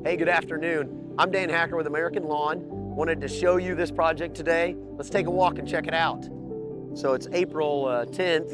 Hey, good afternoon. I'm Dan Hacker with American Lawn. Wanted to show you this project today. Let's take a walk and check it out. So it's April 10th,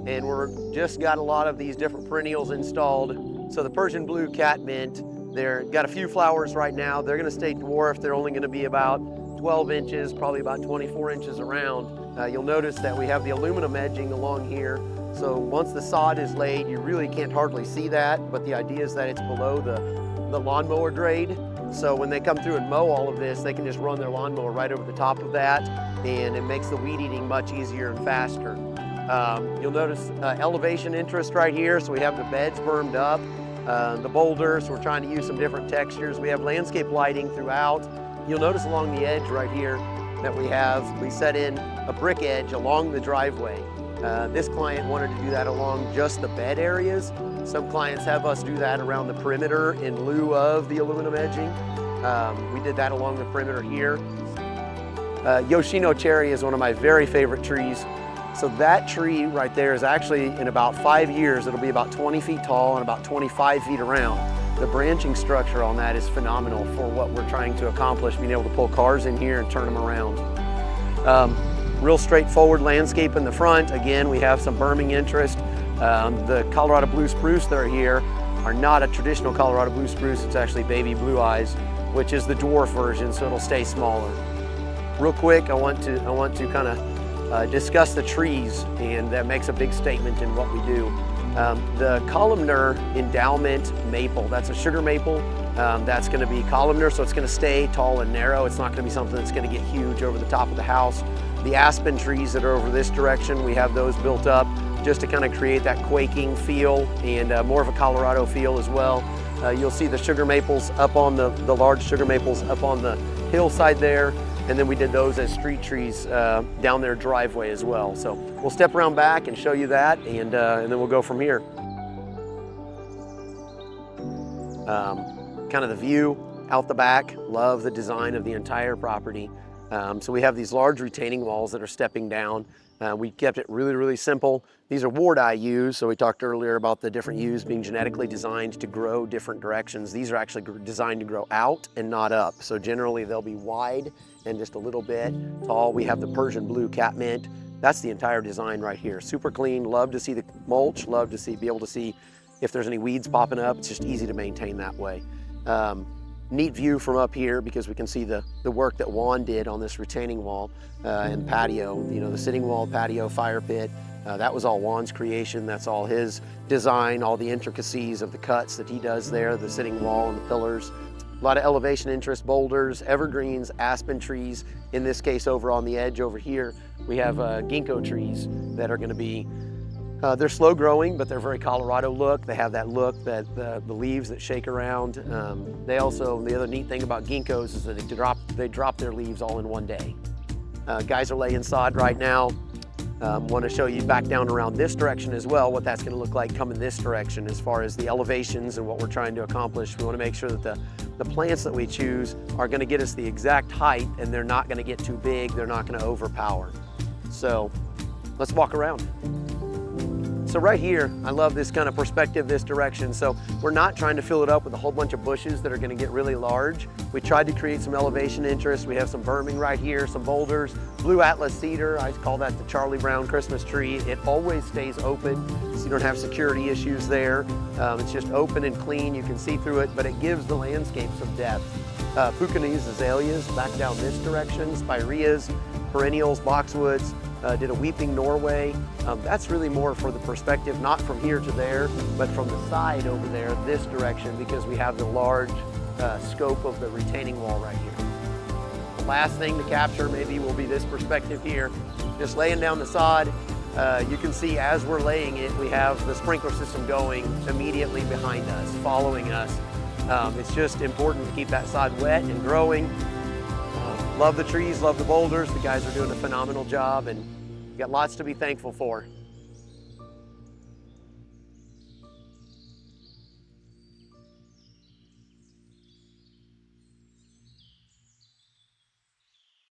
and we're just got a lot of these different perennials installed. So the Persian blue catmint, they're got a few flowers right now. They're gonna stay dwarf. They're only gonna be about 12 inches, probably about 24 inches around. You'll notice that we have the aluminum edging along here. So once the sod is laid, you really can't hardly see that, but the idea is that it's below the lawnmower grade. So when they come through and mow all of this, they can just run their lawnmower right over the top of that, and it makes the weed eating much easier and faster. You'll notice elevation interest right here. So we have the beds bermed up, the boulders. We're trying to use some different textures. We have landscape lighting throughout. You'll notice along the edge right here that we set in a brick edge along the driveway. This client wanted to do that along just the bed areas. Some clients have us do that around the perimeter in lieu of the aluminum edging. We did that along the perimeter here. Yoshino cherry is one of my very favorite trees. So that tree right there is actually, in about 5 years, it'll be about 20 feet tall and about 25 feet around. The branching structure on that is phenomenal for what we're trying to accomplish, being able to pull cars in here and turn them around. Real straightforward landscape in the front. Again, we have some berming interest. The Colorado blue spruce that are here are not a traditional Colorado blue spruce. It's actually baby blue eyes, which is the dwarf version, so it'll stay smaller. Real quick, I want to kind of discuss the trees, and that makes a big statement in what we do. The columnar endowment maple, that's a sugar maple. That's going to be columnar, so it's going to stay tall and narrow. It's not going to be something that's going to get huge over the top of the house. The aspen trees that are over this direction, we have those built up just to kind of create that quaking feel and more of a Colorado feel as well. You'll see the sugar maples up on the large sugar maples up on the hillside there, and then we did those as street trees down their driveway as well. So we'll step around back and show you that, and then we'll go from here. Kind of the view out the back. Love the design of the entire property. So we have these large retaining walls that are stepping down. We kept it really, really simple. These are wart eye yews, so we talked earlier about the different yews being genetically designed to grow different directions. These are actually designed to grow out and not up. So generally they'll be wide and just a little bit tall. We have the Persian blue catmint. That's the entire design right here. Super clean. Love to see the mulch. Love to be able to see if there's any weeds popping up. It's just easy to maintain that way. Neat view from up here because we can see the work that Juan did on this retaining wall and patio. You know, the sitting wall, patio, fire pit. That was all Juan's creation. That's all his design, all the intricacies of the cuts that he does there, the sitting wall and the pillars. A lot of elevation interest, boulders, evergreens, aspen trees. In this case, over on the edge over here, we have ginkgo trees that are going to be they're slow growing, but they're very Colorado look. They have that look, that the leaves that shake around. The other neat thing about ginkgos is that they drop their leaves all in one day. Guys are laying sod right now. Want to show you back down around this direction as well, what that's going to look like coming this direction as far as the elevations and what we're trying to accomplish. We want to make sure that the plants that we choose are going to get us the exact height, and they're not going to get too big. They're not going to overpower. So let's walk around. So right here, I love this kind of perspective, this direction. So we're not trying to fill it up with a whole bunch of bushes that are going to get really large. We tried to create some elevation interest. We have some berming right here, some boulders, blue Atlas cedar. I call that the Charlie Brown Christmas tree. It always stays open, so you don't have security issues there. It's just open and clean. You can see through it, but it gives the landscape some depth. Puccinese azaleas back down this direction, spireas, perennials, boxwoods. Did a weeping Norway. That's really more for the perspective, not from here to there, but from the side over there, this direction, because we have the large scope of the retaining wall right here. The last thing to capture maybe will be this perspective here. Just laying down the sod. You can see as we're laying it, we have the sprinkler system going immediately behind us, following us. It's just important to keep that sod wet and growing. Love the trees, love the boulders. The guys are doing a phenomenal job, and we've got lots to be thankful for.